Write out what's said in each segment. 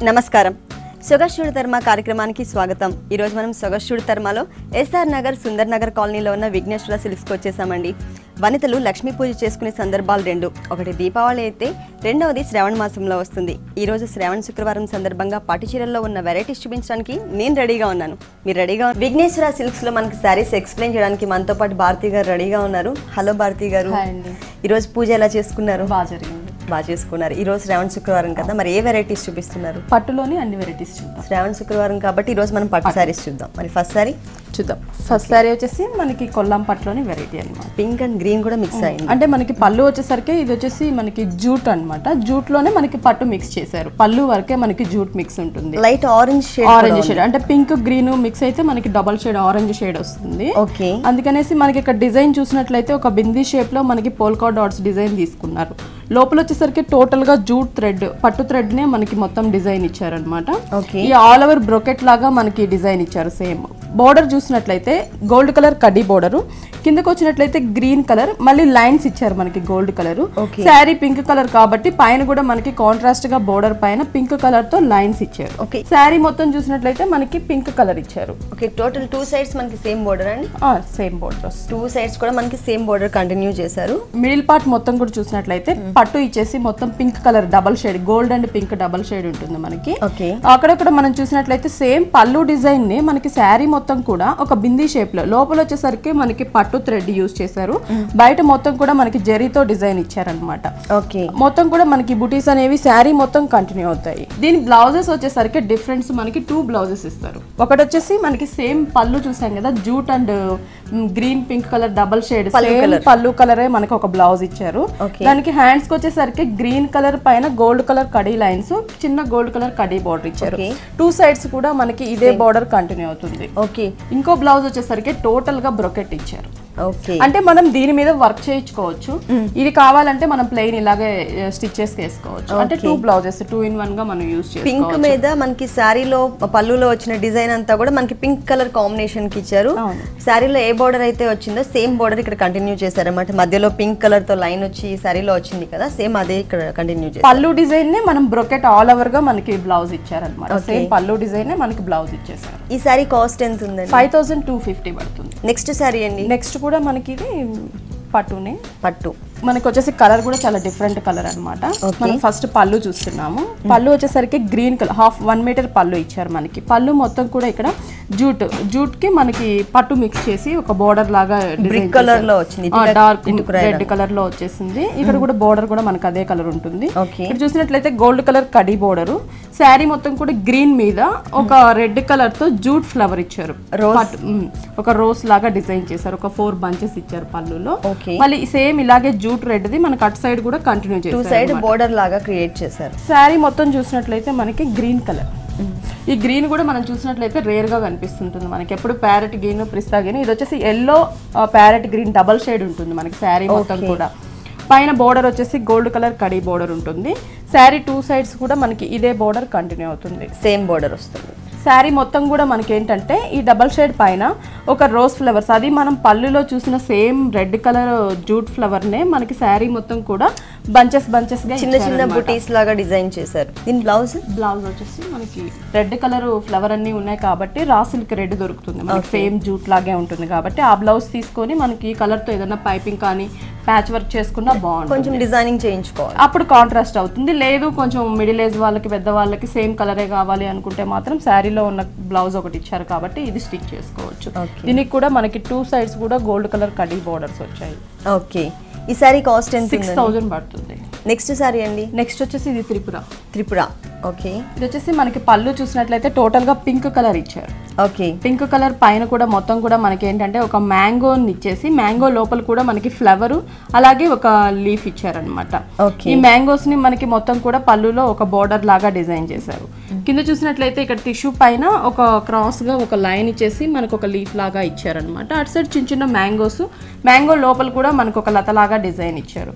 నమస్కారం సొగస్యుడి ధర్మ కార్యక్రమానికి స్వాగతం. ఈ రోజు మనం సొగస్యుడి ధర్మలో ఎస్ఆర్ నగర్ సుందర్ నగర్ కాలనీలో ఉన్న విఘ్నేశ్వర సిల్క్స్కి వచ్చేసామండి. వనితలు లక్ష్మీ పూజ చేసుకునే సందర్భాలు రెండు, ఒకటి దీపావళి అయితే రెండవది శ్రావణ మాసంలో వస్తుంది. ఈ రోజు శ్రావణ శుక్రవారం సందర్భంగా పట్టు చీరల్లో ఉన్న వెరైటీస్ చూపించడానికి నేను రెడీగా ఉన్నాను. మీరు రెడీగా? విఘ్నేశ్వర సిల్క్స్ లో మనకి శారీస్ ఎక్స్ప్లెయిన్ చేయడానికి మనతో పాటు భారతి గారు రెడీగా ఉన్నారు. హలో భారతి గారు. ఈ రోజు పూజ ఎలా చేసుకున్నారు? బాగా జరిగింది. బాగా చేసుకున్నారు. ఈ రోజు శ్రావణ శుక్రవారం కదా, మరి ఏ వెరైటీస్ చూపిస్తున్నారు? పట్టులోని అన్ని వెరైటీస్ చూద్దాం. శ్రావణ శుక్రవారం కాబట్టి ఈ రోజు మనం పట్టు శారీస్ చూద్దాం. మరి ఫస్ట్ శారీ చూద్దాం. ఫస్ట్ శారీ వచ్చేసి మనకి కొల్లాం పట్టులోని వెరైటీ అనమాట. పింక్ అండ్ గ్రీన్ కూడా మిక్స్ అయింది. అంటే మనకి పళ్ళు వచ్చేసరికి ఇది వచ్చేసి మనకి జూట్ అనమాట. జూట్ లోనే మనకి పట్టు మిక్స్ చేశారు. పళ్ళు వరకే మనకి జూట్ మిక్స్ ఉంటుంది. లైట్ ఆరెంజ్ షేడ్ అంటే పింక్ గ్రీన్ మిక్స్ అయితే మనకి డబల్ షేడ్ ఆరెంజ్ షేడ్ వస్తుంది. ఓకే. అందుకనేసి మనకి ఇక్కడ డిజైన్ చూసినట్లయితే ఒక బిందీ షేప్ లో మనకి పోల్కా డాట్స్ డిజైన్ తీసుకున్నారు. లోపల వచ్చేసరికి టోటల్ గా జూట్ థ్రెడ్ పట్టు థ్రెడ్ నే మనకి మొత్తం డిజైన్ ఇచ్చారనమాట. ఈ ఆల్ ఓవర్ బ్రొకెట్ లాగా మనకి డిజైన్ ఇచ్చారు. సేమ్ బోర్డర్ చూసినట్లయితే గోల్డ్ కలర్ కడ్డీ బోర్డర్, కిందకు వచ్చినట్లయితే గ్రీన్ కలర్, మళ్ళీ లైన్స్ ఇచ్చారు మనకి gold colour. Sari pink colour కాబట్టి పైన కూడా మనకి కాంట్రాస్ట్ గా బోర్డర్ పైన పింక్ కలర్ తో లైన్స్ ఇచ్చారు. శారీ మొత్తం చూసినట్లయితే మనకి పింక్ కలర్ ఇచ్చారు. ఓకే. టోటల్ టూ సైడ్స్ మనకి సేమ్ బోర్డర్ అండి. సేమ్ బోర్డర్, టూ సైడ్స్ కూడా మనకి సేమ్ బోర్డర్ కంటిన్యూ చేశారు. మిడిల్ పార్ట్ మొత్తం కూడా చూసినట్లయితే పట్టు ఇచ్చేసి మొత్తం pink colour double shade, gold and pink double shade ఉంటుంది మనకి. అక్కడక్కడ మనం చూసినట్లయితే సేమ్ పళ్ళు డిజైన్ ని మనకి శారీ మొత్తం కూడా ఒక బిందీ షేప్ లో, లోపల వచ్చేసరికి మనకి పట్టు థ్రెడ్ యూజ్ చేశారు. బయట మొత్తం కూడా మనకి జరీతో డిజైన్ ఇచ్చారనమాట. ఓకే. మొత్తం కూడా మనకి బుటీస్ అనేవి శారీ మొత్తం కంటిన్యూ అవుతాయి. దీని బ్లౌజెస్ వచ్చేసరికి డిఫరెన్స్ మనకి 2 బ్లౌజెస్ ఇస్తారు. ఒకటి వచ్చేసి మనకి సేమ్ పళ్ళు చూసాం కదా, jute and green pink colour double shade పళ్ళు కలరే మనకి ఒక బ్లౌజ్ ఇచ్చారు. దానికి హ్యాండ్స్ కి వచ్చేసరికి గ్రీన్ కలర్ పైన గోల్డ్ కలర్ కడీ లైన్స్, చిన్న గోల్డ్ కలర్ కడీ బోర్డర్ ఇచ్చారు. 2 సైడ్స్ కూడా మనకి ఇదే బోర్డర్ కంటిన్యూ అవుతుంది. ఓకే. ఇంకో బ్లౌజ్ వచ్చేసరికి టోటల్ గా బ్రొకెట్ ఇచ్చారు. అంటే మనం దీని మీద వర్క్ చేయించుకోవచ్చు. ఇది కావాలంటే మనం ప్లెయిన్ ఇలాగే స్టిచెస్ వేసుకోవచ్చు. అంటే 2 బ్లౌజెస్ 2 in 1 గా మనం యూజ్ చేసుకోవచ్చు. పింక్ మీద మనకి శారీలో పళ్ళులో వచ్చిన డిజైన్ అంతా కూడా మనకి పింక్ కలర్ కాంబినేషన్ కి ఇచ్చారు. శారీలో ఏ బోర్డర్ అయితే వచ్చిందో సేమ్ బోర్డర్ ఇక్కడ కంటిన్యూ చేశారన్నమాట. మధ్యలో పింక్ కలర్ తో లైన్ వచ్చి శారీలో వచ్చింది కదా, సేమ్ అదే ఇక్కడ కంటిన్యూ చేశారు. పళ్ళు డిజైన్ నే మనం బ్రొకెట్ ఆల్ ఓవర్ గా మనకి బ్లౌజ్ ఇచ్చారన్నమాట. సేమ్ పళ్ళు డిజైన్ నే మనకి బ్లౌజ్ ఇచ్చేసారు. ఈ శారీ కాస్ట్ ఎంత ఉందండి? 5250 పడుతుంది. నెక్స్ట్ శారీ అండి. నెక్స్ట్ కూడా మనకి ఇది పట్టునే. పట్టు మనకి వచ్చేసి కలర్ కూడా చాలా డిఫరెంట్ కలర్ అనమాట. మనం ఫస్ట్ పళ్ళు చూస్తున్నాము. పళ్ళు వచ్చేసరికి గ్రీన్ కలర్ 1 మీటర్ పళ్ళు ఇచ్చారు మనకి. పళ్ళు మొత్తం కూడా ఇక్కడ జూట్ కి మనకి పట్టు మిక్స్ చేసి ఒక బోర్డర్ లాగా కలర్ లో వచ్చింది, డార్క్ రెడ్ కలర్ లో వచ్చేసింది. ఇక్కడ కూడా బోర్డర్ కూడా మనకి అదే కలర్ ఉంటుంది. ఇక్కడ చూసినట్లయితే గోల్డ్ కలర్ కడీ బోర్డర్, శారీ మొత్తం కూడా గ్రీన్ మీద ఒక రెడ్ కలర్ తో జూట్ ఫ్లవర్ ఇచ్చారు. ఒక రోజ్ లాగా డిజైన్ చేశారు. ఒక 4 బంచెస్ ఇచ్చారు పళ్ళులో. మళ్ళీ సేమ్ ఇలాగే జూట్ రెడ్ ది మనకి అటు సైడ్ కూడా కంటిన్యూ చేశారు. 2 సైడ్ బోర్డర్ లాగా క్రియేట్ చేశారు. శారీ మొత్తం చూసినట్లయితే మనకి గ్రీన్ కలర్. ఈ గ్రీన్ కూడా మనం చూసినట్లయితే రేర్ గా కనిపిస్తుంటుంది మనకి. ఎప్పుడు ప్యారెట్ గ్రీన్, పిస్తా గ్రీన్, ఇది వచ్చేసి yellow parrot green double shade ఉంటుంది మనకి శారీ మొత్తం కూడా. పైన బోర్డర్ వచ్చేసి గోల్డ్ కలర్ కడీ బోర్డర్ ఉంటుంది. శారీ 2 సైడ్స్ కూడా మనకి ఇదే బోర్డర్ కంటిన్యూ అవుతుంది. సేమ్ బోర్డర్ వస్తుంది. శారీ మొత్తం కూడా మనకి ఏంటంటే ఈ డబల్ షేడ్ పైన ఒక రోజ్ ఫ్లవర్స్, అది మనం పళ్ళులో చూసిన same red colour jute flower నే మనకి శారీ మొత్తం కూడా బంచెస్ గా చిన్న చిన్న బుటీస్ లాగా డిజైన్ చేశారు. దీని బ్లౌజ్ వచ్చేసి మనకి రెడ్ కలర్ ఫ్లవర్ అన్ని ఉన్నాయి కాబట్టి రా సిల్క్ రెడ్ దొరుకుతుంది మనకి. సేమ్ జూట్ లాగే ఉంటుంది కాబట్టి ఆ బ్లౌజ్ తీసుకొని మనకి ఈ కలర్ తో ఏదైనా పైపింగ్ కానీ ప్యాచ్ వర్క్ చేసుకున్నా బాగుంటుంది. కొంచెం డిజైనింగ్ చేయించుకోవాలి, అప్పుడు కాంట్రాస్ట్ అవుతుంది. లేదు కొంచెం మిడిల్ ఏజ్ వాళ్ళకి, పెద్ద వాళ్ళకి సేమ్ కలరే కావాలి అనుకుంటే మాత్రం శారీలో ఉన్న బ్లౌజ్ ఒకటి ఇచ్చారు కాబట్టి ఇది స్టిచ్ చేసుకోవచ్చు. దీనికి కూడా మనకి 2 సైడ్స్ కూడా గోల్డ్ కలర్ కడీ బోర్డర్స్ వచ్చాయి. ఓకే. ఈ సారీ కాస్ట్ ఎంత? 6000 పడుతుంది. నెక్స్ట్ సారీ అండి. నెక్స్ట్ వచ్చేసి ఇది త్రిపుర. ఓకే. ఇది వచ్చేసి మనకి పళ్ళు చూసినట్లయితే టోటల్ గా పింక్ కలర్ ఇచ్చారు. ఓకే. పింక్ కలర్ పైన కూడా మొత్తం కూడా మనకి ఏంటంటే ఒక మ్యాంగోని ఇచ్చేసి మ్యాంగో లోపల కూడా మనకి ఫ్లవర్ అలాగే ఒక లీఫ్ ఇచ్చారనమాట. ఈ మ్యాంగోస్ ని మనకి మొత్తం కూడా పళ్ళులో ఒక బోర్డర్ లాగా డిజైన్ చేశారు. కింద చూసినట్లయితే ఇక్కడ టిష్యూ పైన ఒక క్రాస్ గా ఒక లైన్ ఇచ్చేసి మనకు ఒక లీఫ్ లాగా ఇచ్చారనమాట. అటు సైడ్ చిన్న చిన్న మ్యాంగోస్, మ్యాంగో లోపల కూడా మనకు ఒక లత లాగా డిజైన్ ఇచ్చారు.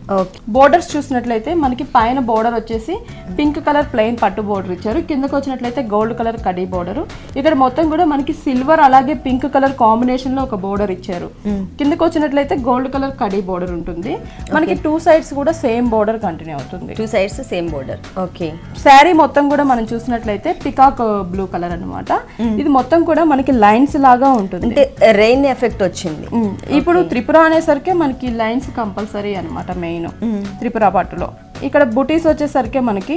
బోర్డర్స్ చూసినట్లయితే మనకి పైన బోర్డర్ వచ్చేసి పింక్ కలర్ ప్లెయిన్ పట్టు బోర్డర్ ఇచ్చారు. కిందకి వచ్చినట్లయితే గోల్డ్ కలర్ కడీ బోర్డర్. ఇక్కడ మొత్తం కూడా మనకి సిల్వర్ అలాగే పింక్ కలర్ కాంబినేషన్ లో ఒక బోర్డర్ ఇచ్చారు. కిందకి వచ్చినట్లయితే గోల్డ్ కలర్ కడీ బోర్డర్ ఉంటుంది. మనకి 2 sides కూడా సేమ్ బోర్డర్ కంటిన్యూ అవుతుంది. 2 sides same border. Okay. Sari మొత్తం కూడా మనం చూసినట్లయితే పికాక్ బ్లూ కలర్ అన్నమాట. ఇది మొత్తం కూడా మనకి లైన్స్ లాగా ఉంటుంది. అంటే రెయిన్ ఎఫెక్ట్ వచ్చింది. ఇప్పుడు త్రిపుర అనేసరికి మనకి లైన్స్ కంపల్సరీ అన్నమాట మెయిన్ త్రిపుర పట్టులో. ఇక్కడ బుటీస్ వచ్చేసరికి మనకి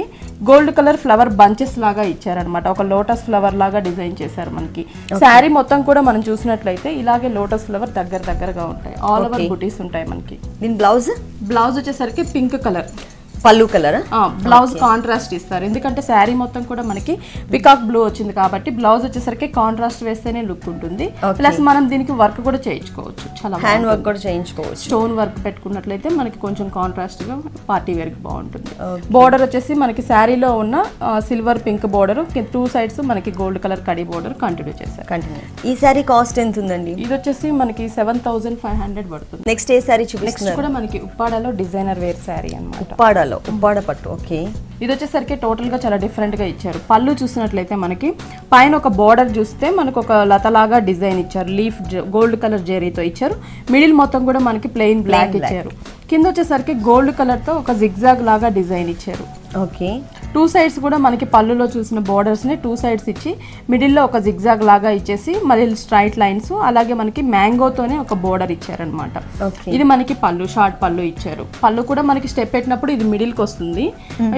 గోల్డ్ కలర్ ఫ్లవర్ బంచెస్ లాగా ఇచ్చారనమాట. ఒక లోటస్ ఫ్లవర్ లాగా డిజైన్ చేశారు. మనకి శారీ మొత్తం కూడా మనం చూసినట్లయితే ఇలాగే లోటస్ ఫ్లవర్ దగ్గరగా ఉంటాయి. ఆల్ ఓవర్ బుటీస్ ఉంటాయి మనకి. దీని బ్లౌజ్ వచ్చేసరికి పింక్ కలర్ పళ్ళు కలర్. బ్లౌజ్ కాంట్రాస్ట్ ఇస్తారు, ఎందుకంటే శారీ మొత్తం కూడా మనకి పికాక్ బ్లూ వచ్చింది కాబట్టి బ్లౌజ్ వచ్చేసరికి కాంట్రాస్ట్ వేస్తేనే లుక్ ఉంటుంది. ప్లస్ మనం దీనికి వర్క్ కూడా చేయించుకోవచ్చు, చాలా హ్యాండ్ వర్క్ కూడా చేయించుకోవచ్చు. స్టోన్ వర్క్ పెట్టుకున్నట్లయితే మనకి కొంచెం కాంట్రాస్ట్ గా పార్టీ వేర్ కి బాగుంటుంది. బోర్డర్ వచ్చేసి మనకి శారీలో ఉన్న సిల్వర్ పింక్ బోర్డర్, 2 sides మనకి గోల్డ్ కలర్ కడీ బోర్డర్ కంటిన్యూ చేశారు. ఈ శారీ కాస్ట్ ఎంత ఉందండి? ఇది వచ్చేసి మనకి 7,500 పడుతుంది. నెక్స్ట్ ఏ శారీ చూపిస్తున్నారు? నెక్స్ట్ కూడా మనకి ఉప్పాడలో డిజైనర్ వేర్ శారీ అన్నమాట. ఉప్పాడ పట్టు. ఓకే. ఇది వచ్చేసరికి టోటల్ గా చాలా డిఫరెంట్ గా ఇచ్చారు. పళ్ళు చూసినట్లయితే మనకి పైన ఒక బోర్డర్ చూస్తే మనకు ఒక లతలాగా డిజైన్ ఇచ్చారు. లీఫ్ గోల్డ్ కలర్ జెరీతో ఇచ్చారు. మిడిల్ మొత్తం కూడా మనకి ప్లెయిన్ బ్లాక్ ఇచ్చారు. కింద వచ్చేసరికి గోల్డ్ కలర్ తో ఒక జిగ్జాగ్ లాగా డిజైన్ ఇచ్చారు. ఓకే. 2 sides కూడా మనకి పళ్ళులో చూసిన బోర్డర్స్ ని 2 sides ఇచ్చి మిడిల్ లో ఒక జిగ్జాగ్ లాగా ఇచ్చేసి మళ్ళీ స్ట్రైట్ లైన్స్ అలాగే మనకి మ్యాంగోతోనే ఒక బోర్డర్ ఇచ్చారనమాట. ఇది మనకి పళ్ళు షార్ట్ పళ్ళు ఇచ్చారు. పళ్ళు కూడా మనకి స్టెప్ పెట్టినప్పుడు ఇది మిడిల్ కి వస్తుంది.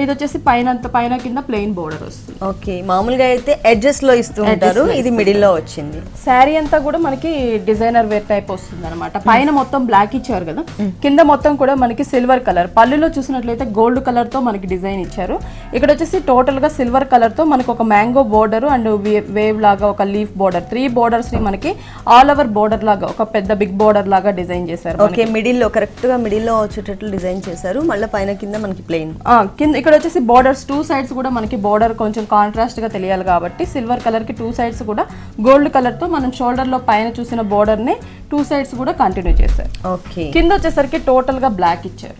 ఇది వచ్చేసి పైన కింద ప్లెయిన్ బోర్డర్ వస్తుంది. ఓకే. మామూలుగా అయితే ఎడ్జెస్ లో ఇస్తూ ఉంటారు, ఇది మిడిల్ లో వచ్చింది. శారీ అంతా కూడా మనకి డిజైనర్ వేర్ టైప్ వస్తుంది అనమాట. పైన మొత్తం బ్లాక్ ఇచ్చారు కదా, కింద మొత్తం కూడా మనకి సిల్వర్ కలర్. పళ్ళులో చూసినట్లయితే గోల్డ్ కలర్ తో మనకి డిజైన్ ఇచ్చారు. ఇక్కడ వచ్చేసి టోటల్ గా సిల్వర్ కలర్ తో మనకి ఒక మ్యాంగో బోర్డర్ అండ్ వేవ్ లాగా ఒక లీఫ్ బోర్డర్, 3 borders ని మనకి ఆల్ ఓవర్ బోర్డర్ లాగా ఒక పెద్ద బిగ్ బోర్డర్ లాగా డిజైన్ చేశారు. ఓకే. మిడిల్ లో కరెక్ట్ గా మిడిల్ లో వచ్చేటట్లు డిజైన్ చేశారు. మళ్ళీ పైన కింద మనకి ప్లెయిన్. కింద ఇక్కడ వచ్చేసి బోర్డర్స్ 2 sides కూడా మనకి బోర్డర్ కొంచెం కాంట్రాస్ట్ గా తెలియాలి కాబట్టి సిల్వర్ కలర్ కి 2 sides కూడా గోల్డ్ కలర్ తో మనం షోల్డర్ లో పైన చూసిన బోర్డర్ ని 2 sides కూడా కంటిన్యూ చేశారు. ఓకే. కింద వచ్చేసరికి టోటల్ గా బ్లాక్ ఇచ్చారు.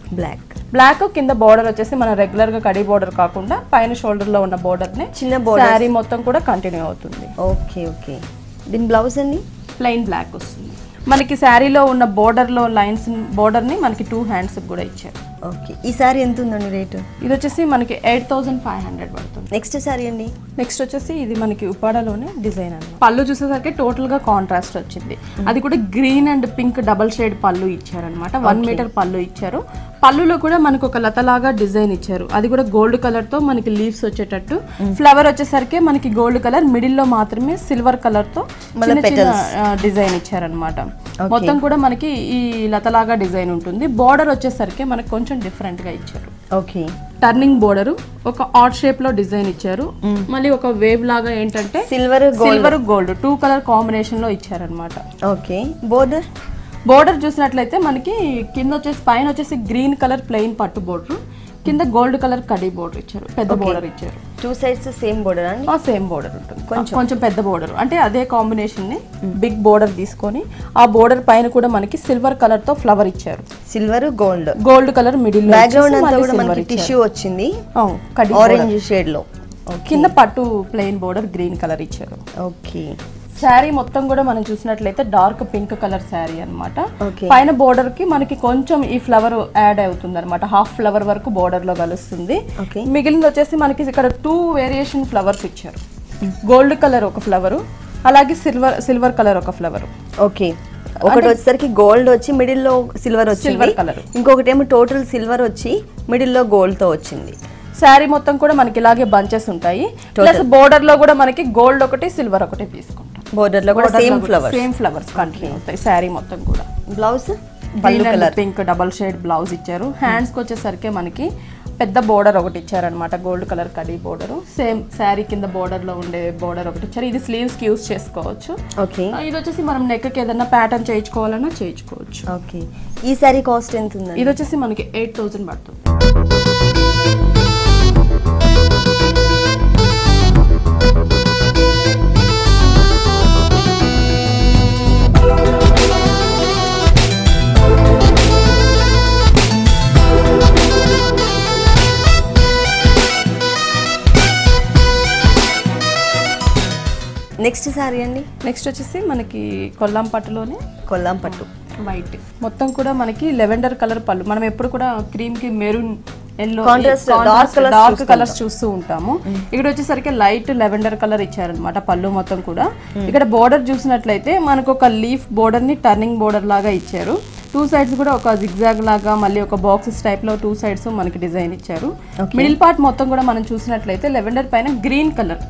బ్లాక్ కింద బోర్డర్ వచ్చేసి మన రెగ్యులర్ గా కడీ బోర్డర్ కాకుండా పైన షోల్డర్ లో ఉన్న బోర్డర్ ని చిన్న బోర్డర్ శారీ మొత్తం కూడా కంటిన్యూ అవుతుంది. ఓకే. దీని బ్లౌజ్ అండి ప్లెయిన్ బ్లాక్ వస్తుంది. మనకి శారీలో ఉన్న బోర్డర్ లో లైన్స్ బోర్డర్ ని మనకి 2 hands కూడా ఇచ్చారు. ఓకే. ఈ సారీ ఎంత ఉందండి రేటు? ఇది వచ్చేసి మనకి 8,500 పడుతుంది. నెక్స్ట్ సారీ అండి. నెక్స్ట్ వచ్చేసి ఇది మనకి ఉపాడలోనే డిజైన్ అన్నమాట. పళ్ళు చూసేసరికి టోటల్ గా కాంట్రాస్ట్ వచ్చింది. అది కూడా green and pink double shade పళ్ళు ఇచ్చారనమాట. 1 meter పళ్ళు ఇచ్చారు. పళ్ళులో కూడా మనకు ఒక లతలాగా డిజైన్ ఇచ్చారు. అది కూడా గోల్డ్ కలర్ తో మనకి లీవ్స్ వచ్చేటట్టు. ఫ్లవర్ వచ్చేసరికి మనకి గోల్డ్ కలర్, మిడిల్ లో మాత్రమే సిల్వర్ కలర్ తో డిజైన్ ఇచ్చారనమాట. మొత్తం కూడా మనకి ఈ లతలాగా డిజైన్ ఉంటుంది. బోర్డర్ వచ్చేసరికి మనకి కొంచెం డిఫరెంట్ గా ఇచ్చారు. ఓకే. టర్నింగ్ బోర్డర్ ఒక ఆర్ట్ షేప్ లో డిజైన్ ఇచ్చారు. మళ్ళీ ఒక వేవ్ లాగా ఏంటంటే సిల్వర్ గోల్డ్ 2 color కాంబినేషన్ లో ఇచ్చారనమాట. ఓకే. బోర్డర్ చూసినట్లయితే మనకి కింద వచ్చేసి పైన వచ్చేసి గ్రీన్ కలర్ ప్లెయిన్ పట్టు బోర్డర్, కింద గోల్డ్ కలర్ కడీ బోర్డర్ ఇచ్చారు. పెద్ద బోర్డర్ ఇచ్చారు. 2 sides సేమ్ బోర్డర్ అండి? సేమ్ బోర్డర్ ఉంటుంది. కొంచెం పెద్ద బోర్డర్ అంటే అదే కాంబినేషన్ ని బిగ్ బోర్డర్ తీసుకొని ఆ బోర్డర్ పైన కూడా మనకి సిల్వర్ కలర్ తో ఫ్లవర్ ఇచ్చారు. Silver gold colour middle background అంతా కూడా మనకి టిష్యూ వచ్చింది ఆరెంజ్ షేడ్ లో. కింద పట్టు ప్లెయిన్ బోర్డర్ గ్రీన్ కలర్ ఇచ్చారు. ఓకే. శారీ మొత్తం కూడా మనం చూసినట్లయితే డార్క్ పింక్ కలర్ శారీ అన్నమాట. పైన బోర్డర్ కి మనకి కొంచెం ఈ ఫ్లవర్ యాడ్ అవుతుంది అనమాట. హాఫ్ ఫ్లవర్ వరకు బోర్డర్ లో కలుస్తుంది. మిగిలింది వచ్చేసి మనకి ఇక్కడ 2 వేరియేషన్ ఫ్లవర్స్ ఇచ్చారు. గోల్డ్ కలర్ ఒక ఫ్లవర్, అలాగే సిల్వర్ కలర్ ఒక ఫ్లవర్. ఓకే. ఒకటి వచ్చేసరికి గోల్డ్ వచ్చి మిడిల్ లో సిల్వర్ కలర్, ఇంకొకటి ఏమో టోటల్ సిల్వర్ వచ్చి మిడిల్ లో గోల్డ్ తో వచ్చింది. శారీ మొత్తం కూడా మనకి ఇలాగే బంచెస్ ఉంటాయి. ప్లస్ బోర్డర్ లో కూడా మనకి గోల్డ్ ఒకటి సిల్వర్ ఒకటి తీసుకుంటాం. బోర్డర్ లో కూడా సేమ్ ఫ్లవర్స్ కంటిన్యూ అవుతాయి శారీ మొత్తం కూడా. Blouse pink double shade blouse ఇచ్చారు. హ్యాండ్స్ కి వచ్చేసరికి మనకి పెద్ద బోర్డర్ ఒకటి ఇచ్చారనమాట, గోల్డ్ కలర్ కడీ బోర్డర్. సేమ్ శారీ కింద బోర్డర్ లో ఉండే బోర్డర్ ఒకటి ఇచ్చారు. ఇది స్లీవ్స్ కి యూస్ చేసుకోవచ్చు. ఓకే, ఇది వచ్చేసి మనం నెక్ కి ఏదైనా ప్యాటర్న్ చేయించుకోవాలన్నా చేయించుకోవచ్చు. ఓకే, ఈ సారీ కాస్ట్ ఎంత ఉంది? ఇది వచ్చేసి మనకి 8000 పడుతుంది. నెక్స్ట్ సారీ అండి. నెక్స్ట్ వచ్చేసి మనకి కొల్లాం పట్టులోనే కొల్లాం పట్టు వైట్, మొత్తం కూడా మనకి లెవెండర్ కలర్ పళ్ళు. మనం ఎప్పుడు కూడా క్రీమ్ కి మెరూన్, ఎల్లో, డార్క్ కలర్స్ చూస్తూ ఉంటాము. ఇక్కడ వచ్చేసరికి లైట్ లెవెండర్ కలర్ ఇచ్చారనమాట పళ్ళు మొత్తం కూడా. ఇక్కడ బోర్డర్ చూసినట్లయితే మనకు ఒక లీఫ్ బోర్డర్ ని టర్నింగ్ బోర్డర్ లాగా ఇచ్చారు. 2 సైడ్స్ కూడా ఒక జిగ్జాగ్ లాగా, మళ్ళీ ఒక బాక్సెస్ టైప్ లో 2 సైడ్స్ మనకి డిజైన్ ఇచ్చారు. మిడిల్ పార్ట్ మొత్తం కూడా మనం చూసినట్లయితే లెవెండర్ పైన green colour,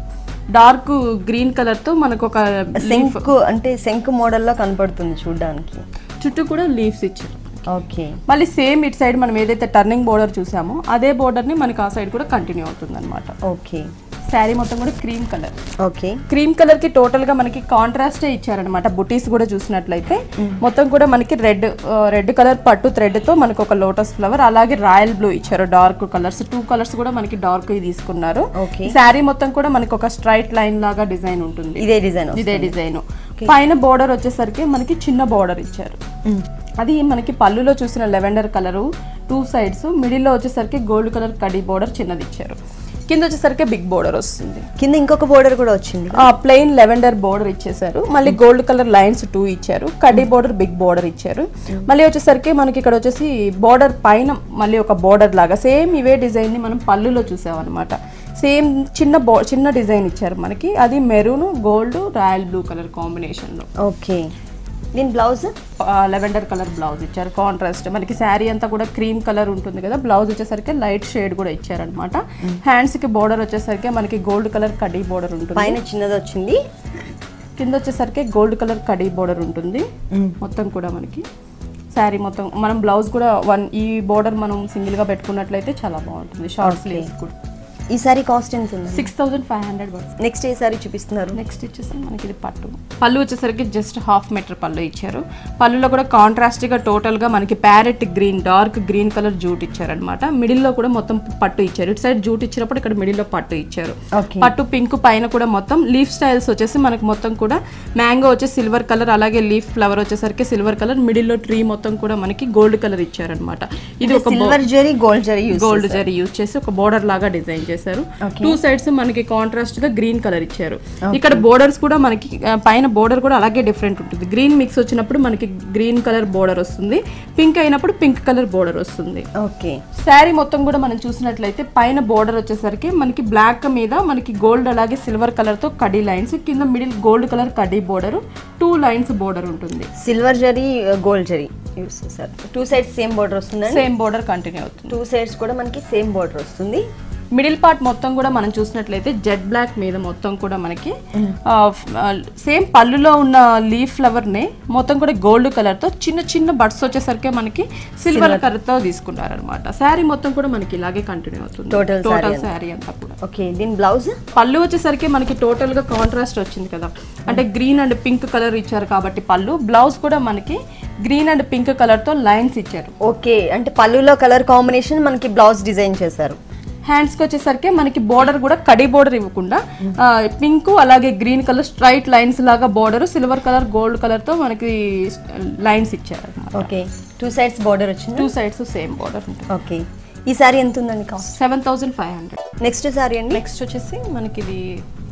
dark green colour తో మనకు ఒక శంకు, అంటే శంకు మోడల్ లో కనపడుతుంది చూడడానికి. చుట్టూ కూడా లీవ్స్ ఇచ్చారు. ఓకే, మళ్ళీ సేమ్ ఇట్ సైడ్ మనం ఏదైతే టర్నింగ్ బోర్డర్ చూసామో అదే బోర్డర్ ని మనకి ఆ సైడ్ కూడా కంటిన్యూ అవుతుంది అనమాట. ఓకే, శారీ మొత్తం కూడా cream colour. Okay, cream colour కి టోటల్ గా మనకి కాంట్రాస్టే ఇచ్చారనమాట. బుటీస్ కూడా చూసినట్లయితే మొత్తం కూడా మనకి రెడ్ కలర్ పట్టు థ్రెడ్ తో మనకి ఒక లోటస్ ఫ్లవర్, అలాగే రాయల్ బ్లూ ఇచ్చారు. డార్క్ కలర్స్ 2 కలర్స్ కూడా మనకి డార్క్ తీసుకున్నారు. శారీ మొత్తం కూడా మనకి ఒక స్ట్రైట్ లైన్ లాగా డిజైన్ ఉంటుంది. ఇదే డిజైన్. పైన బోర్డర్ వచ్చేసరికి మనకి చిన్న బోర్డర్ ఇచ్చారు. అది మనకి పళ్ళులో చూసిన లెవెండర్ కలరు 2 సైడ్స్, మిడిల్ లో వచ్చేసరికి గోల్డ్ కలర్ కడీ బోర్డర్ చిన్నది ఇచ్చారు. కింద వచ్చేసరికి బిగ్ బోర్డర్ వస్తుంది. కింద ఇంకొక బోర్డర్ కూడా వచ్చింది. ప్లెయిన్ లెవెండర్ బోర్డర్ ఇచ్చేసారు. మళ్ళీ గోల్డ్ కలర్ లైన్స్ 2 ఇచ్చారు. కడ్డీ బోర్డర్, బిగ్ బోర్డర్ ఇచ్చారు. మళ్ళీ వచ్చేసరికి మనకి ఇక్కడ వచ్చేసి బోర్డర్ పైన మళ్ళీ ఒక బోర్డర్ లాగా సేమ్ ఇవే డిజైన్ ని మనం పళ్ళులో చూసామన్నమాట. సేమ్ చిన్న డిజైన్ ఇచ్చారు మనకి. అది maroon, gold, royal blue colour combination లో. ఓకే, దీని బ్లౌజ్ లెవెండర్ కలర్ బ్లౌజ్ ఇచ్చారు. కాంట్రాస్ట్ మనకి శారీ అంతా కూడా క్రీమ్ కలర్ ఉంటుంది కదా, బ్లౌజ్ వచ్చేసరికి లైట్ షేడ్ కూడా ఇచ్చారనమాట. హ్యాండ్స్ కి బోర్డర్ వచ్చేసరికి మనకి గోల్డ్ కలర్ కడీ బోర్డర్ ఉంటుంది. పైన చిన్నది వచ్చింది, కింద వచ్చేసరికి గోల్డ్ కలర్ కడీ బోర్డర్ ఉంటుంది. మొత్తం కూడా మనకి శారీ మొత్తం మనం బ్లౌజ్ కూడా ఈ బోర్డర్ మనం సింగిల్ గా పెట్టుకున్నట్లయితే చాలా బాగుంటుంది. షార్ట్ స్లీవ్స్ కూడా. ఈ సారీ కాస్ట్ ఎంత ఉంది? 6500. నెక్స్ట్ ఏ సారీ చూపిస్తున్నారు? నెక్స్ట్ వచ్చేసి మనకి ఇది పట్టు. పళ్ళు వచ్చేసరికి జస్ట్ 1/2 మీటర్ పళ్ళు ఇచ్చారు. పళ్ళులో కూడా కాంట్రాస్ట్ గా టోటల్ గా మనకి parrot green, dark green colour jute ఇచ్చారనమాట. మిడిల్ లో కూడా మొత్తం పట్టు ఇచ్చారు. ఇటు సైడ్ జూట్ ఇచ్చినప్పుడు ఇక్కడ మిడిల్ లో పట్టు ఇచ్చారు. పట్టు పింక్ పైన కూడా మొత్తం లీఫ్ స్టైల్స్ వచ్చేసి మనకి మొత్తం కూడా మ్యాంగో వచ్చేసి సిల్వర్ కలర్, అలాగే లీఫ్ ఫ్లవర్ వచ్చేసరికి సిల్వర్ కలర్, మిడిల్ లో ట్రీ మొత్తం కూడా మనకి గోల్డ్ కలర్ ఇచ్చారనమాట. ఇది ఒక silver zari, gold zari use చేసి ఒక బోర్డర్ లాగా డిజైన్ చేశారు. 2 సైడ్స్ మనకి కాంట్రాస్ట్ గా గ్రీన్ కలర్ ఇచ్చారు. ఇక్కడ బోర్డర్స్ కూడా మనకి పైన బోర్డర్ కూడా అలాగే డిఫరెంట్ ఉంటుంది. గ్రీన్ మిక్స్ వచ్చినప్పుడు మనకి గ్రీన్ కలర్ బోర్డర్ వస్తుంది, పింక్ అయినప్పుడు పింక్ కలర్ బోర్డర్ వస్తుంది. ఓకే, శారీ మొత్తం కూడా మనం చూసినట్లయితే పైన బోర్డర్ వచ్చేసరికి మనకి బ్లాక్ మీద మనకి గోల్డ్ అలాగే సిల్వర్ కలర్ తో కడీ లైన్స్, కింద మిడిల్ గోల్డ్ కలర్ కడీ బోర్డర్, 2 లైన్స్ బోర్డర్ ఉంటుంది. Silver zari, gold zari use చేశారు. 2 సైడ్స్ సేమ్ బోర్డర్ వస్తుంది. సేమ్ బోర్డర్ కంటిన్యూ అవుతుంది. 2 సైడ్స్ కూడా మనకి సేమ్ బోర్డర్ వస్తుంది. మిడిల్ పార్ట్ మొత్తం కూడా మనం చూసినట్లయితే జెడ్ బ్లాక్ మీద మొత్తం కూడా మనకి సేమ్ పళ్ళులో ఉన్న లీఫ్ ఫ్లవర్ ని మొత్తం కూడా గోల్డ్ కలర్ తో చిన్న బడ్స్ వచ్చేసరికి మనకి సిల్వర్ కలర్ తో తీసుకున్నారు అనమాట. శారీ మొత్తం కూడా మనకి ఇలాగే కంటిన్యూ అవుతుంది. టోటల్ శారీ అంతా కూడా. ఓకే, దీని బ్లౌజ్ పళ్ళు వచ్చేసరికి మనకి టోటల్ గా కాంట్రాస్ట్ వచ్చింది కదా, అంటే గ్రీన్ అండ్ పింక్ కలర్ ఇచ్చారు కాబట్టి పళ్ళు. బ్లౌజ్ కూడా మనకి గ్రీన్ అండ్ పింక్ కలర్ తో లైన్స్ ఇచ్చారు. ఓకే, అంటే పళ్ళులో కలర్ కాంబినేషన్ మనకి బ్లౌజ్ డిజైన్ చేశారు. హ్యాండ్స్కి వచ్చేసరికి మనకి బోర్డర్ కూడా కడీ బోర్డర్ ఇవ్వకుండా పింక్ అలాగే గ్రీన్ కలర్ స్ట్రైట్ లైన్స్ లాగా border, silver colour gold colour తో మనకి లైన్స్ ఇచ్చారు. ఓకే, 2 సైడ్స్ బోర్డర్ వచ్చింది. 2 సైడ్స్ సేమ్ బోర్డర్ ఉంటుంది. ఓకే, ఈ సారీ ఎంత ఉందండి కాస్ట్? 7500. నెక్స్ట్ సారీ అండి. నెక్స్ట్ వచ్చేసి మనకి ఇది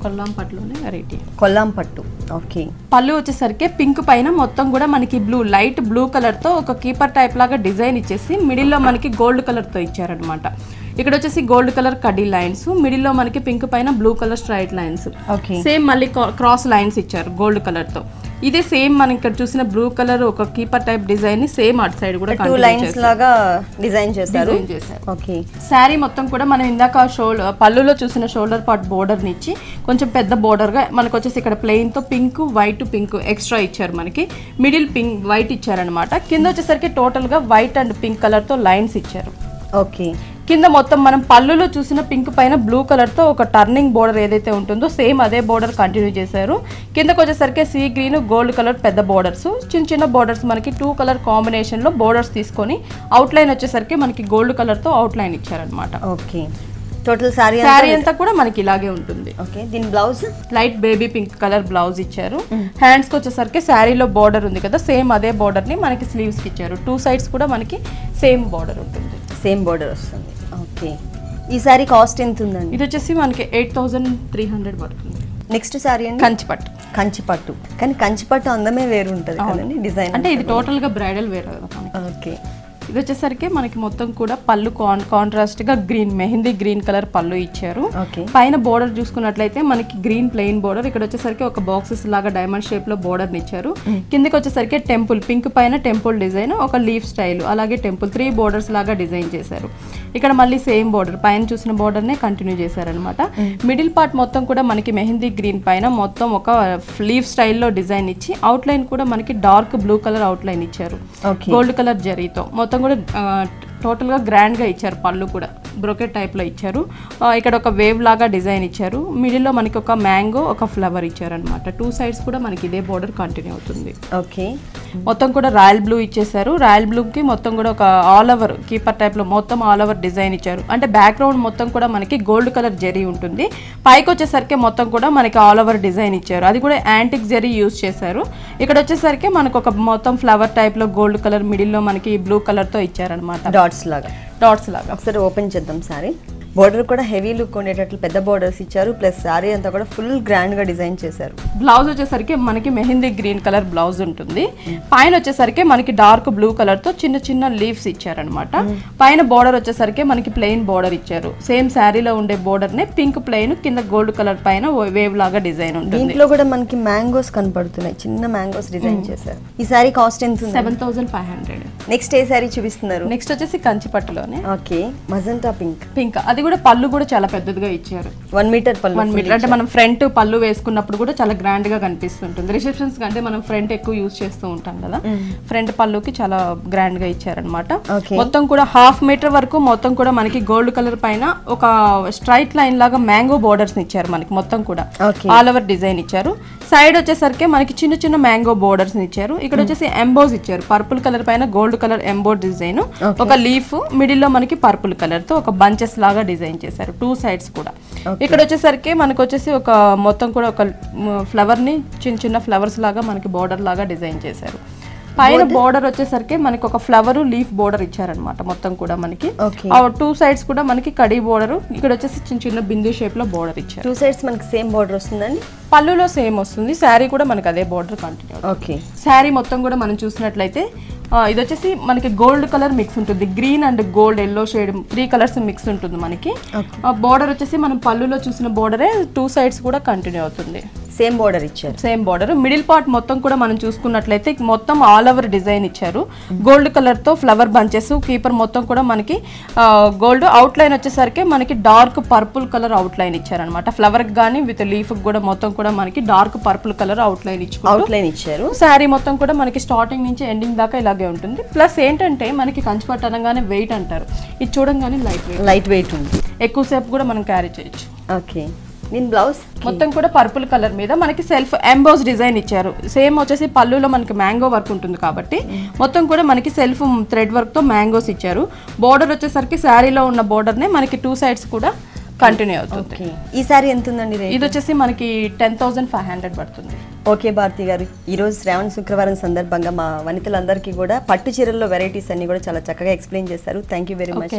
కొల్లాం పట్టులోనే వెరైటీ. కొల్లాం పట్టు. ఓకే, పళ్ళు వచ్చేసరికి పింక్ పైన మొత్తం కూడా మనకి లైట్ బ్లూ కలర్ తో ఒక కీపర్ టైప్ లాగా డిజైన్ ఇచ్చేసి మిడిల్ లో మనకి గోల్డ్ కలర్ తో ఇచ్చారనమాట. ఇక్కడ వచ్చేసి gold colour khadi lines, middle లో మనకి పింక్ పైన blue colour straight lines, same మళ్ళీ క్రాస్ లైన్స్ ఇచ్చారు గోల్డ్ కలర్ తో. ఇదే సేమ్ మనం ఇక్కడ చూసిన బ్లూ కలర్ ఒక కీపర్ టైప్ డిజైన్ ని సేమ్ అటు సైడ్ కూడా 2 లైన్స్ లాగా డిజైన్ చేశారు. ఓకే, శారీ మొత్తం కూడా మనం ఇందాక పళ్ళులో చూసిన షోల్డర్ పార్ట్ బోర్డర్ ని ఇచ్చి కొంచెం పెద్ద బోర్డర్ గా మనకు వచ్చేసి ఇక్కడ ప్లెయిన్ తో పింక్ వైట్ పింక్ ఎక్స్ట్రా ఇచ్చారు. మనకి మిడిల్ పింక్ వైట్ ఇచ్చారనమాట. కింద వచ్చేసరికి టోటల్ గా వైట్ అండ్ పింక్ కలర్ తో లైన్స్ ఇచ్చారు. ఓకే, కింద మొత్తం మనం పళ్ళులో చూసిన పింక్ పైన బ్లూ కలర్ తో ఒక టర్నింగ్ బోర్డర్ ఏదైతే ఉంటుందో సేమ్ అదే బోర్డర్ కంటిన్యూ చేశారు. కిందకి వచ్చేసరికి సీ గ్రీన్ గోల్డ్ కలర్ పెద్ద బోర్డర్స్, చిన్న చిన్న బోర్డర్స్ మనకి 2 కలర్ కాంబినేషన్ లో బోర్డర్స్ తీసుకొని అవుట్ లైన్ వచ్చేసరికి మనకి గోల్డ్ కలర్ తో అవుట్ లైన్ ఇచ్చారనమాట. ఓకే, టోటల్ సారీ అంతా కూడా మనకి ఇలాగే ఉంటుంది. ఓకే, దీని blouse light baby pink colour blouse ఇచ్చారు. హ్యాండ్స్ కి వచ్చేసరికి శారీలో బోర్డర్ ఉంది కదా, సేమ్ అదే బోర్డర్ ని మనకి స్లీవ్స్ కి ఇచ్చారు. 2 సైడ్స్ కూడా మనకి సేమ్ బోర్డర్ ఉంటుంది, సేమ్ బోర్డర్ వస్తుంది. ఓకే, ఈ సారీ కాస్ట్ ఎంత ఉందండి? ఇది వచ్చేసి మనకి 8300 పడుతుంది. నెక్స్ట్ సారీ అండి కంచిపట్టు. కంచిపట్టు, కానీ కంచిపట్టు అందమే వేరు ఉంటుంది కదండి డిజైన్. అంటే ఇది టోటల్ గా బ్రైడల్ వేర్ కదా. ఓకే, ఇది వచ్చేసరికి మనకి మొత్తం కూడా పళ్ళు కాంట్రాస్ట్ గా గ్రీన్ మెహందీ గ్రీన్ కలర్ పళ్ళు ఇచ్చారు. పైన బోర్డర్ చూసుకున్నట్లయితే మనకి గ్రీన్ ప్లెయిన్ బోర్డర్, ఇక్కడ వచ్చేసరికి ఒక బాక్సెస్ లాగా డైమండ్ షేప్ లో బోర్డర్ ఇచ్చారు. కిందకి వచ్చేసరికి టెంపుల్ పింక్ పైన టెంపుల్ డిజైన్, ఒక లీఫ్ స్టైల్, అలాగే టెంపుల్ 3 బోర్డర్స్ లాగా డిజైన్ చేశారు. ఇక్కడ మళ్ళీ సేమ్ బోర్డర్ పైన చూసిన బోర్డర్ నే కంటిన్యూ చేశారనమాట. మిడిల్ పార్ట్ మొత్తం కూడా మనకి మెహందీ గ్రీన్ పైన మొత్తం ఒక లీఫ్ స్టైల్లో డిజైన్ ఇచ్చి అవుట్ లైన్ కూడా మనకి dark blue colour out line ఇచ్చారు గోల్డ్ కలర్ జరీతో. మొత్తం కూడా టోటల్ గా గ్రాండ్ గా ఇచ్చారు. పళ్ళు కూడా బ్రోకెట్ టైప్ లో ఇచ్చారు. ఇక్కడ ఒక వేవ్ లాగా డిజైన్ ఇచ్చారు. మిడిల్ లో మనకి ఒక మ్యాంగో ఒక ఫ్లవర్ ఇచ్చారు అనమాట. 2 సైడ్స్ కూడా మనకి ఇదే బోర్డర్ కంటిన్యూ అవుతుంది. ఓకే, మొత్తం కూడా రాయల్ బ్లూ ఇచ్చేసారు. రాయల్ బ్లూ కి మొత్తం కూడా ఒక ఆల్ ఓవర్ కీపర్ టైప్ లో మొత్తం ఆల్ ఓవర్ డిజైన్ ఇచ్చారు. అంటే బ్యాక్గ్రౌండ్ మొత్తం కూడా మనకి గోల్డ్ కలర్ జరీ ఉంటుంది. పైకి వచ్చేసరికి మొత్తం కూడా మనకి ఆల్ ఓవర్ డిజైన్ ఇచ్చారు. అది కూడా యాంటిక్ జరీ యూజ్ చేశారు. ఇక్కడ వచ్చేసరికి మనకు ఒక మొత్తం ఫ్లవర్ టైప్ లో గోల్డ్ కలర్ మిడిల్ లో మనకి బ్లూ కలర్ తో ఇచ్చారనమాట. డాట్స్ లాగా ఒకసారి ఓపెన్ చేద్దాం. సారీ బోర్డర్ కూడా హెవీ లుక్ ఉండేటట్లు పెద్ద బోర్డర్స్ ఇచ్చారు. ప్లస్ సారీ అంతా కూడా ఫుల్ గ్రాండ్ గా డిజైన్ చేశారు. బ్లౌజ్ వచ్చేసరికి మనకి మెహందీ గ్రీన్ కలర్ బ్లౌజ్ ఉంటుంది. పైన వచ్చేసరికి మనకి డార్క్ బ్లూ కలర్ తో చిన్న చిన్న లీవ్స్ ఇచ్చారనమాట. పైన బోర్డర్ వచ్చేసరికి మనకి ప్లెయిన్ బోర్డర్ ఇచ్చారు. సేమ్ శారీలో ఉండే బోర్డర్ నే పింక్ ప్లెయిన్ కింద గోల్డ్ కలర్ పైన వేవ్ లాగా డిజైన్ ఉంటుంది. దీంట్లో కూడా మనకి మ్యాంగోస్ కనపడుతున్నాయి, చిన్న మ్యాంగోస్ డిజైన్ చేశారు. ఈ సారీ కాస్ట్ ఎంత ఉంది? 7500. నెక్స్ట్ ఏ సారీ చూపిస్తున్నారు? నెక్స్ట్ వచ్చేసి కంచిపట్టులోనే ఓకే, మజంటా పింక్. అది కూడా పళ్ళు కూడా చాలా పెద్దదిగా ఇచ్చారు. 1 మీటర్ పళ్ళు. 1 మీటర్ అంటే మనం ఫ్రంట్ పళ్ళు వేసుకున్నప్పుడు కూడా చాలా గ్రాండ్ గా కనిపిస్తుంటుంది. రిసెప్షన్స్ కంటే మనం ఫ్రంట్ ఎక్కువ యూజ్ చేస్తూ ఉంటాం కదా, ఫ్రంట్ పళ్ళుకి చాలా గ్రాండ్ గా ఇచ్చారనమాట. మొత్తం కూడా 1/2 మీటర్ వరకు మొత్తం కూడా మనకి గోల్డ్ కలర్ పైన ఒక స్ట్రైట్ లైన్ లాగా మ్యాంగో బోర్డర్స్ ఇచ్చారు. మనకి మొత్తం కూడా ఆల్ ఓవర్ డిజైన్ ఇచ్చారు. సైడ్ వచ్చేసరికి మనకి చిన్న చిన్న మ్యాంగో బోర్డర్స్ ఇచ్చారు. ఇక్కడ వచ్చేసి ఎంబోస్ ఇచ్చారు. పర్పుల్ కలర్ పైన గోల్డ్ కలర్ ఎంబో డిజైన్, ఒక లీఫ్ మిడిల్ లో మనకి పర్పుల్ కలర్ తో ఒక బంచెస్ లాగా డిజైన్ చేశారు 2 సైడ్స్ కూడా. ఇక్కడ వచ్చేసరికి మనకు వచ్చేసి ఒక మొత్తం కూడా ఒక ఫ్లవర్ ని చిన్న చిన్న ఫ్లవర్స్ లాగా మనకి బోర్డర్ లాగా డిజైన్ చేశారు. పైన బోర్డర్ వచ్చేసరికి మనకి ఒక ఫ్లవర్ లీఫ్ బోర్డర్ ఇచ్చారనమాట. మొత్తం కూడా మనకి 2 సైడ్స్ కూడా మనకి కడి బోర్డర్. ఇక్కడ వచ్చేసి చిన్న చిన్న బిందు షేప్ లో బోర్డర్ ఇచ్చారు. 2 సైడ్స్ మనకి సేమ్ బోర్డర్ వస్తుందండి. పళ్ళులో సేమ్ వస్తుంది. శారీ కూడా మనకి అదే బోర్డర్ కంటిన్యూ. ఓకే, శారీ మొత్తం కూడా మనం చూసినట్లయితే ఇది వచ్చేసి మనకి గోల్డ్ కలర్ మిక్స్ ఉంటుంది. Green and gold yellow shade 3 colours mix ఉంటుంది మనకి. బోర్డర్ వచ్చేసి మనం పళ్ళులో చూసిన బోర్డరే 2 సైడ్స్ కూడా కంటిన్యూ అవుతుంది. సేమ్ బోర్డర్ ఇచ్చారు. Same border. మిడిల్ పార్ట్ మొత్తం కూడా మనం చూసుకున్నట్లయితే మొత్తం ఆల్ ఓవర్ డిజైన్ ఇచ్చారు. గోల్డ్ కలర్ తో ఫ్లవర్ బంచెస్, కీపర్ మొత్తం కూడా మనకి గోల్డ్. అవుట్ లైన్ వచ్చేసరికి మనకి dark purple colour out line ఇచ్చారనమాట. ఫ్లవర్ గానీ విత్ లీఫ్ కూడా మొత్తం కూడా మనకి dark purple colour out line ఇచ్చారు. శారీ మొత్తం కూడా మనకి స్టార్టింగ్ నుంచి ఎండింగ్ దాకా ఇలాగే ఉంటుంది. ప్లస్ ఏంటంటే మనకి కంచిపట్టు అనగానే వెయిట్ అంటారు, ఇది చూడంగానే లైట్ వెయిట్ ఉంది. ఎక్కువసేపు కూడా మనం క్యారీ చేయొచ్చు. ఓకే, దీని బ్లౌజ్ మొత్తం కూడా పర్పుల్ కలర్ మీద మనకి సెల్ఫ్ ఎంబోస్ డిజైన్ ఇచ్చారు. సేమ్ వచ్చేసి పళ్ళులో మనకి మ్యాంగో వర్క్ ఉంటుంది కాబట్టి మొత్తం కూడా మనకి సెల్ఫ్ థ్రెడ్ వర్క్ తో మ్యాంగోస్ ఇచ్చారు. బోర్డర్ వచ్చేసరికి శారీలో ఉన్న బోర్డర్ నే మనకి 2 సైడ్స్ కూడా కంటిన్యూ అవుతుంది. ఈ సారీ ఎంత ఉందండి? ఇది వచ్చేసి మనకి 10500 పడుతుంది. ఓకే భారతి గారు, ఈరోజు శ్రావణ శుక్రవారం సందర్భంగా మా వనితలందరికీ కూడా పట్టు చీరల్లో వెరైటీస్ అన్ని కూడా చాలా చక్కగా ఎక్స్ప్లెయిన్ చేశారు. Thank you very much.